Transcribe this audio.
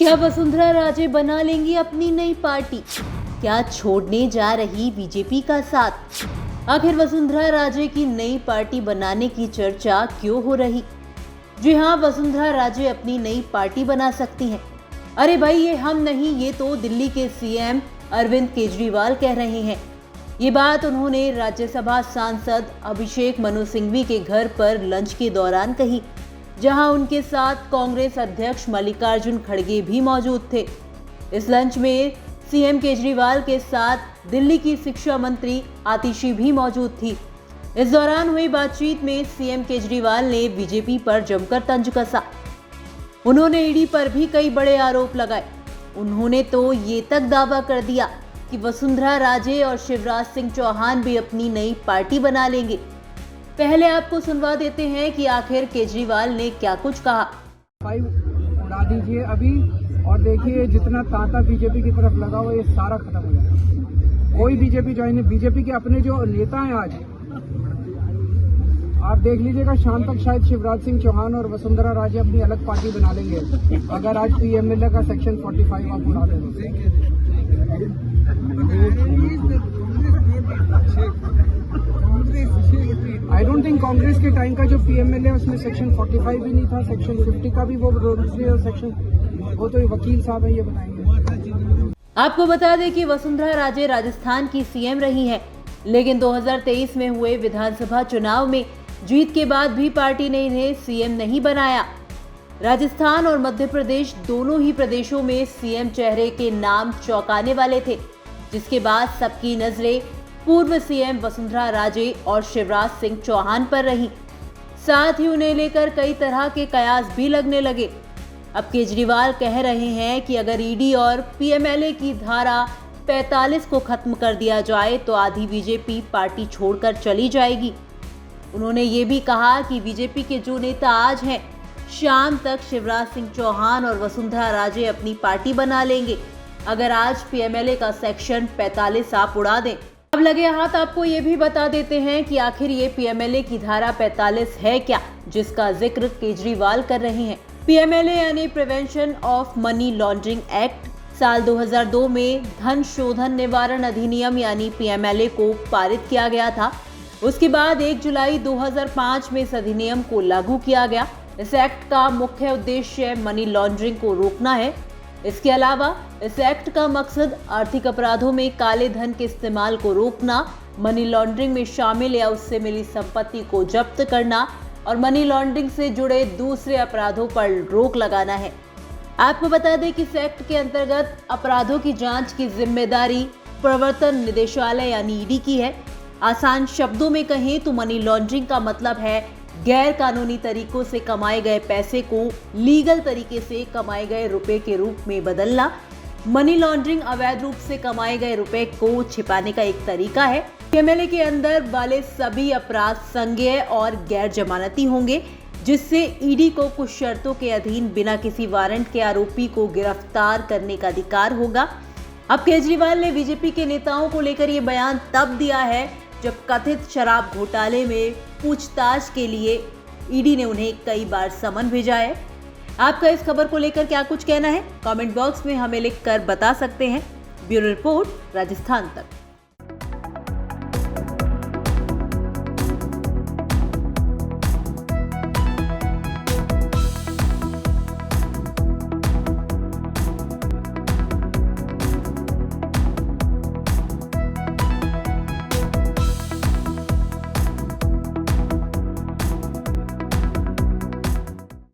क्या वसुंधरा राजे बना लेंगी अपनी नई पार्टी? क्या छोड़ने जा रही बीजेपी का साथ? आखिर वसुंधरा राजे की नई पार्टी बनाने की चर्चा क्यों हो रही? जी हाँ, वसुंधरा राजे अपनी नई पार्टी बना सकती हैं। अरे भाई, ये हम नहीं, ये तो दिल्ली के सीएम अरविंद केजरीवाल कह रहे हैं। ये बात उन्होंने राज्यसभा सांसद अभिषेक मनु सिंघवी के घर पर लंच के दौरान कही, जहां उनके साथ कांग्रेस अध्यक्ष मल्लिकार्जुन खड़गे भी मौजूद थे। इस लंच में सीएम केजरीवाल के साथ दिल्ली की शिक्षा मंत्री आतिशी भी मौजूद थी। इस दौरान हुई बातचीत में सीएम केजरीवाल ने बीजेपी पर जमकर तंज कसा। उन्होंने ईडी पर भी कई बड़े आरोप लगाए। उन्होंने तो ये तक दावा कर दिया कि वसुंधरा राजे और शिवराज सिंह चौहान भी अपनी नई पार्टी बना लेंगे। पहले आपको सुनवा देते हैं कि आखिर केजरीवाल ने क्या कुछ कहा। उड़ा दीजिए अभी और देखिए, जितना तांता बीजेपी की तरफ लगा हुआ ये सारा खत्म हो जाएगा। कोई बीजेपी ज्वाइन नहीं। बीजेपी के अपने जो नेता हैं आज आप देख लीजिएगा, शाम तक शायद शिवराज सिंह चौहान और वसुंधरा राजे अपनी अलग पार्टी बना लेंगे, अगर आज पीएमएलए का सेक्शन 45 आप उड़ा देंगे। आई डोंट थिंक कांग्रेस के टाइम का जो पीएमएलए उसमें सेक्शन 45 भी नहीं था, सेक्शन 50 का भी वो सेक्शन, वो तो वकील साहब है, ये बताएंगे। आपको बता दें कि वसुंधरा राजे राजस्थान की सीएम रही हैं, लेकिन 2023 में हुए विधानसभा चुनाव में जीत के बाद भी पार्टी ने इन्हें सीएम नहीं बनाया। राजस्थान और मध्य प्रदेश दोनों ही प्रदेशों में सीएम चेहरे के नाम चौंकाने वाले थे, जिसके बाद सबकी नजरें पूर्व सीएम वसुंधरा राजे और शिवराज सिंह चौहान पर रही। साथ ही उन्हें लेकर कई तरह के कयास भी लगने लगे। अब केजरीवाल कह रहे हैं कि अगर ईडी और पीएमएलए की धारा 45 को खत्म कर दिया जाए तो आधी बीजेपी पार्टी छोड़कर चली जाएगी। उन्होंने ये भी कहा कि बीजेपी के जो नेता आज हैं, शाम तक शिवराज सिंह चौहान और वसुंधरा राजे अपनी पार्टी बना लेंगे, अगर आज पीएमएलए का सेक्शन 45 आप उड़ा दें। अब लगे हाथ आपको ये भी बता देते हैं कि आखिर ये पीएमएलए की धारा 45 है क्या, जिसका जिक्र केजरीवाल कर रहे हैं। पीएमएलए यानी prevention of money laundering act साल 2002 में धन शोधन निवारण अधिनियम यानी पीएमएलए को पारित किया गया था। उसके बाद 1 जुलाई 2005 में इस अधिनियम को लागू किया गया। इस एक्ट का मुख्य उद्देश्य मनी लॉन्ड्रिंग को रोकना है। इसके अलावा इस एक्ट का मकसद आर्थिक अपराधों में काले धन के इस्तेमाल को रोकना, मनी लॉन्ड्रिंग में शामिल या उससे मिली संपत्ति को जब्त करना और मनी लॉन्ड्रिंग से जुड़े दूसरे अपराधों पर रोक लगाना है। आपको बता दें कि इस एक्ट के अंतर्गत अपराधों की जांच की जिम्मेदारी प्रवर्तन निदेशालय यानी ईडी की है। आसान शब्दों में कहें तो मनी लॉन्ड्रिंग का मतलब है गैर कानूनी तरीकों से कमाए गए पैसे को लीगल तरीके से कमाए गए रुपए के रूप में बदलना। मनी लॉन्ड्रिंग अवैध रूप से कमाए गए रुपए को छिपाने का एक तरीका है। पीएमएलए के अंदर वाले सभी अपराध संज्ञेय और गैर जमानती होंगे, जिससे ईडी को कुछ शर्तों के अधीन बिना किसी वारंट के आरोपी को गिरफ्तार करने का अधिकार होगा। अब केजरीवाल ने बीजेपी के नेताओं को लेकर ये बयान तब दिया है जब कथित शराब घोटाले में पूछताछ के लिए ईडी ने उन्हें कई बार समन भेजा है। आपका इस खबर को लेकर क्या कुछ कहना है? कमेंट बॉक्स में हमें लिखकर बता सकते हैं। ब्यूरो रिपोर्ट, राजस्थान तक।